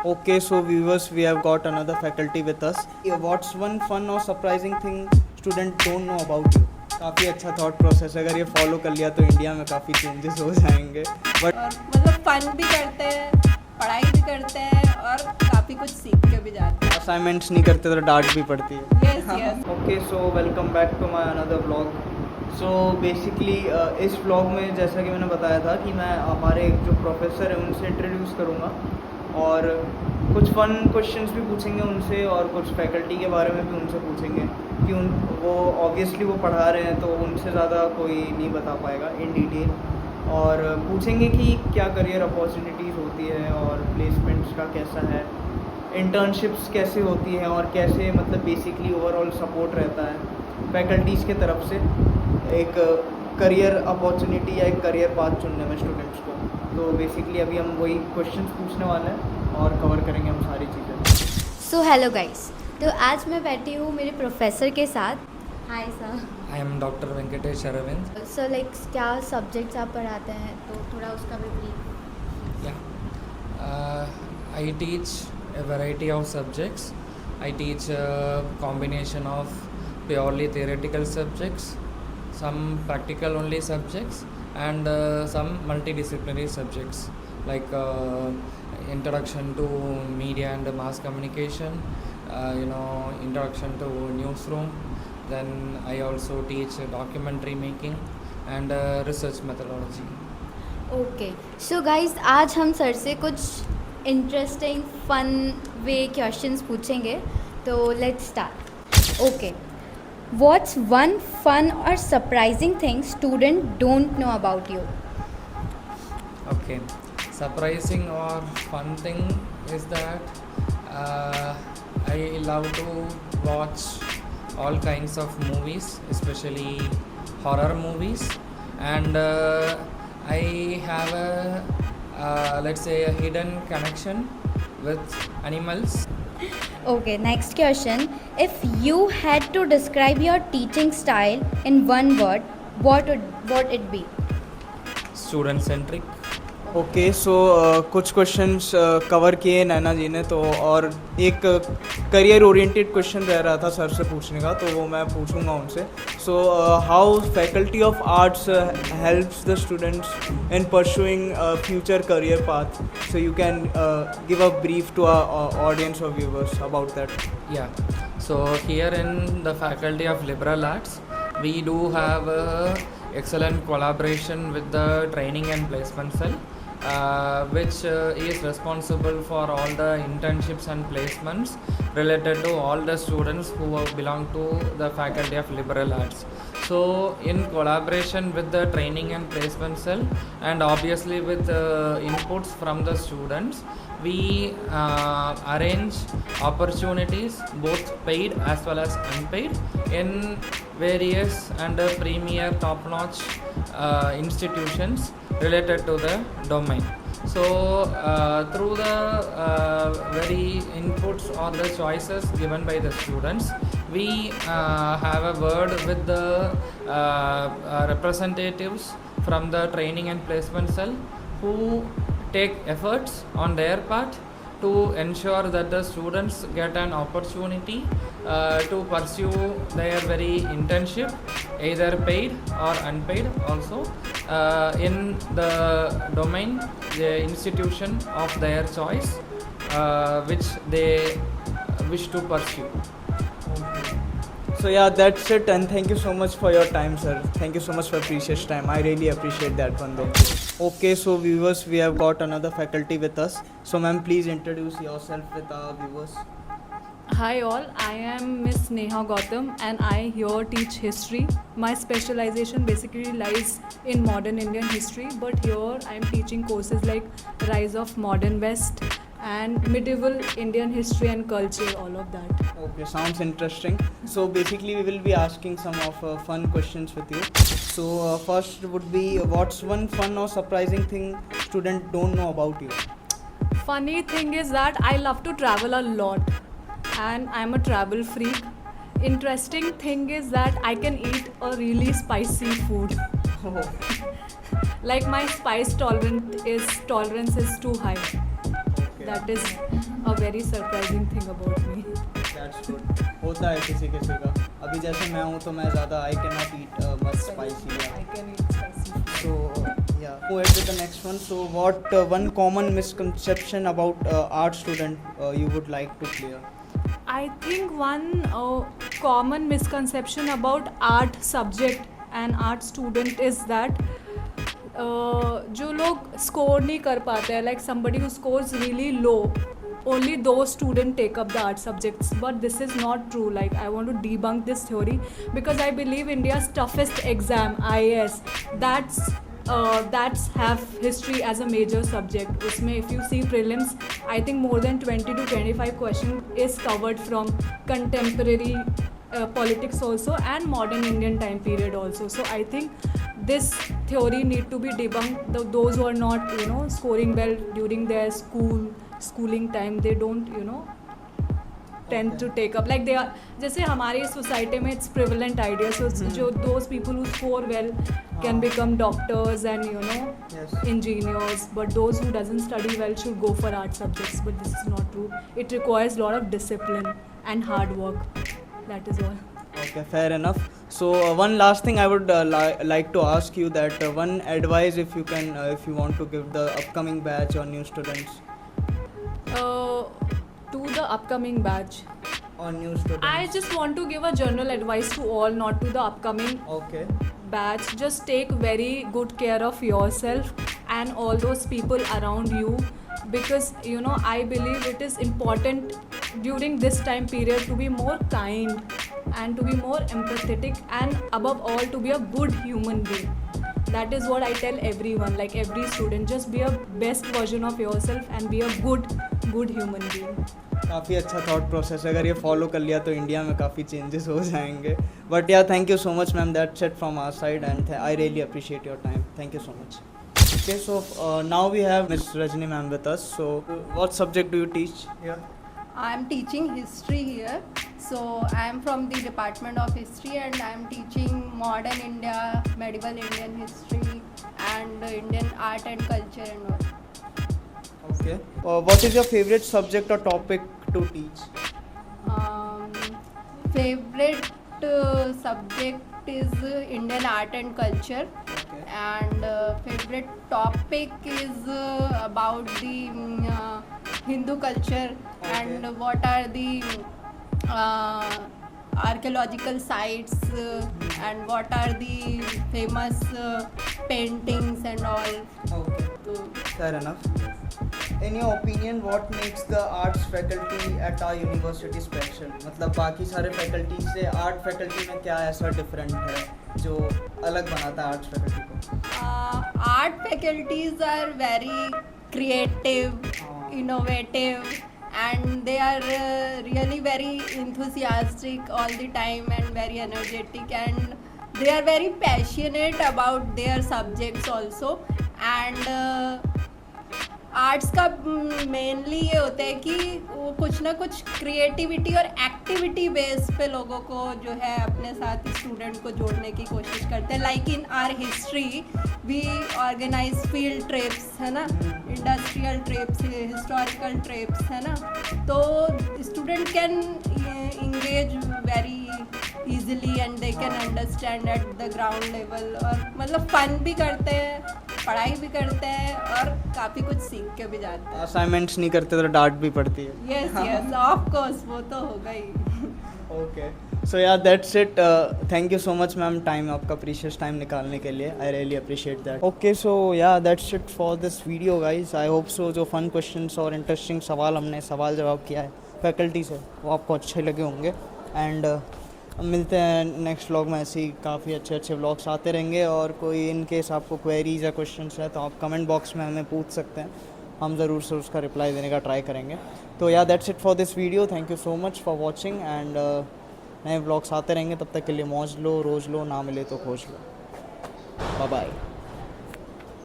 Okay, so viewers, we have got another faculty with us. Yeah, what's one fun or surprising thing student don't know about you? काफ़ी अच्छा thought process है, अगर ये follow कर लिया तो India में काफ़ी चेंजेस हो जाएंगे. बट और मतलब फन भी करते हैं, पढ़ाई भी करते हैं और काफ़ी कुछ सीख के भी जाते हैं. असाइनमेंट्स नहीं करते तो डांट भी पड़ती है. Yes yes. Okay, so welcome back to my another vlog. So basically इस व्लॉग में जैसा कि मैंने बताया था कि मैं हमारे एक जो प्रोफेसर हैं उनसे इंट्रोड्यूस करूँगा और कुछ फ़न क्वेश्चंस भी पूछेंगे उनसे और कुछ फैकल्टी के बारे में भी उनसे पूछेंगे कि वो ऑब्वियसली वो पढ़ा रहे हैं तो उनसे ज़्यादा कोई नहीं बता पाएगा इन डिटेल. और पूछेंगे कि क्या करियर अपॉर्चुनिटीज़ होती है और प्लेसमेंट्स का कैसा है, इंटर्नशिप्स कैसे होती हैं और कैसे मतलब बेसिकली ओवरऑल सपोर्ट रहता है फैकल्टीज़ के तरफ से एक करियर अपॉर्चुनिटी या एक करियर पाथ चुनने में स्टूडेंट्स को. तो बेसिकली अभी हम वही क्वेश्चंस पूछने वाले हैं और कवर करेंगे हम सारी चीज़ें. सो हेलो गाइस, तो आज मैं बैठी हूँ मेरे प्रोफेसर के साथ. Hi sir. I am doctor Venkatesh Arvind. Sir like क्या सब्जेक्ट्स आप पढ़ाते हैं, तो थोड़ा उसका भी brief. Yeah. I teach a variety of subjects. I teach a combination of purely theoretical subjects, some practical only subjects, and some multidisciplinary subjects like introduction to media and mass communication, introduction to newsroom. Then I also teach documentary making and research methodology. Okay so guys, आज हम sir से कुछ interesting fun way questions पूछेंगे. तो let's start. Okay, what's one fun और surprising thing student don't know about you. Okay, surprising or fun thing is that I love to watch all kinds of movies, especially horror movies, and I have let's say a hidden connection with animals. Okay, next question. If you had to describe your teaching style in one word, what it be? Student centric. Okay, so कुछ questions cover किए नैना जी ने, तो और एक career oriented question रह रहा था sir से पूछने का, तो वो मैं पूछूंगा उनसे. So how faculty of arts helps the students in pursuing future career path. So you can give a brief to our audience और viewers about that. Yeah, so here in the Faculty of Liberal Arts, we do have excellent collaboration with the Training and Placement Cell, which is responsible for all the internships and placements related to all the students who belong to the Faculty of Liberal Arts. So in collaboration with the Training and Placement Cell and obviously with inputs from the students, we arrange opportunities, both paid as well as unpaid, in various and premier top-notch institutions related to the domain. So through the very inputs or the choices given by the students, we have a word with the representatives from the Training and Placement Cell who take efforts on their part to ensure that the students get an opportunity to pursue their very internship, either paid or unpaid also, in the domain, the institution of their choice, which they wish to pursue. So yeah, that's it, and thank you so much for your time, sir. Thank you so much for precious time. I really appreciate that one though. Okay, so viewers, we have got another faculty with us. So ma'am, please introduce yourself with our viewers. Hi all, I am Miss Neha Gautam and I here teach history. My specialization basically lies in modern Indian history, but here I am teaching courses like Rise of Modern West and Medieval Indian history and culture, all of that. Okay, sounds interesting. So basically we will be asking some of fun questions with you. So first would be, what's one fun or surprising thing student don't know about you? Funny thing is that I love to travel a lot and I'm a travel freak. Interesting thing is that I can eat a really spicy food. Like my spice tolerance is too high. Okay. that is a very surprising thing about me. That's good. होता है किसी किसी का. अभी जैसे मैं हूँ तो मैं ज़्यादा I can not eat much spicy. I can eat spicy. So yeah, go ahead with the next one. So what one common misconception about art student you would like to clear? I think one common misconception about art subject and art student is that जो लोग score नहीं कर पाते हैं, like somebody who scores really low, only those students take up the art subjects, but this is not true. Like, I want to debunk this theory because I believe India's toughest exam, IAS, that's have history as a major subject. Usme if you see prelims, I think more than 20 to 25 question is covered from contemporary politics also and modern Indian time period also. So I think this theory need to be debunked. Those who are not, you know, scoring well during their schooling time, they don't, you know, tend to take up, like they are, जैसे हमारी society में it's prevalent idea, so जो those people who score well can become doctors and, you know, Yes. engineers, but those who doesn't study well should go for art subjects, but this is not true. It requires a lot of discipline and hard work. That is all. Okay, fair enough. So one last thing I would like to ask you, that one advice if you can, if you want to give the upcoming batch or new students. To the upcoming batch, Or new students. I just want to give a general advice to all, not to the upcoming Okay. batch. Just take very good care of yourself and all those people around you, because, you know, I believe it is important during this time period to be more kind and to be more empathetic, and above all to be a good human being. That is what I tell everyone, like every student, just be a best version of yourself and be a good human being. काफ़ी अच्छा thought process है. अगर ये follow कर लिया तो India में काफ़ी चेंजेस हो जाएंगे. But yeah thank you so much ma'am, that's it from our side and I really appreciate your time. Thank you so much. Okay, so now we have Miss Rajni ma'am with us. So what subject do you teach here? I'm teaching history here. So I'm from the Department of History and I'm teaching modern India, medieval Indian history and Indian art and culture and all. Okay. What is your favorite subject or topic to teach? Favorite subject is Indian art and culture. Okay. And favorite topic is about the Hindu culture. Okay. And what are the archaeological sites and what are the famous paintings and all. Okay. So, Fair enough. In your opinion, what makes the arts faculty at our university special? मतलब बाकी सारे faculty से art faculty में क्या ऐसा different है जो अलग बनाता है arts faculty को? art faculties are very creative, innovative, and they are really very enthusiastic all the time and very energetic, and they are very passionate about their subjects also. And arts का mainly ये होता है कि वो कुछ ना कुछ क्रिएटिविटी और एक्टिविटी बेस पे लोगों को जो है अपने साथ स्टूडेंट को जोड़ने की कोशिश करते हैं. Like in our history we organise field trips, है ना, इंडस्ट्रियल ट्रिप्स, हिस्टोरिकल ट्रिप्स, है ना. तो student can engage very easily and they can understand at the ground level. और मतलब फन भी करते हैं, पढ़ाई भी करते हैं और काफ़ी कुछ सीख के भी जाते हैं. असाइनमेंट्स नहीं करते तो डांट भी पड़ती है. यस यस ऑफ कोर्स, वो तो होगा ही. Okay, so yeah that's it. Thank you so much ma'am, time आपका प्रीशियस टाइम निकालने के लिए. I really appreciate that. Okay, so yeah that's it for this video guys. I hope so जो fun questions और interesting हमने सवाल जवाब किया है फैकल्टी से वो आपको अच्छे लगे होंगे. एंड मिलते हैं नेक्स्ट व्लॉग में. ऐसे ही काफ़ी अच्छे व्लॉग्स आते रहेंगे. और कोई इन केस आपको क्वेरीज या क्वेश्चंस है तो आप कमेंट बॉक्स में हमें पूछ सकते हैं, हम ज़रूर से उसका रिप्लाई देने का ट्राई करेंगे. तो या that's it for this video. Thank you so much for watching and नए व्लॉग्स आते रहेंगे. तब तक के लिए मौज लो, रोज़ लो, ना मिले तो खोज लो. Bye bye.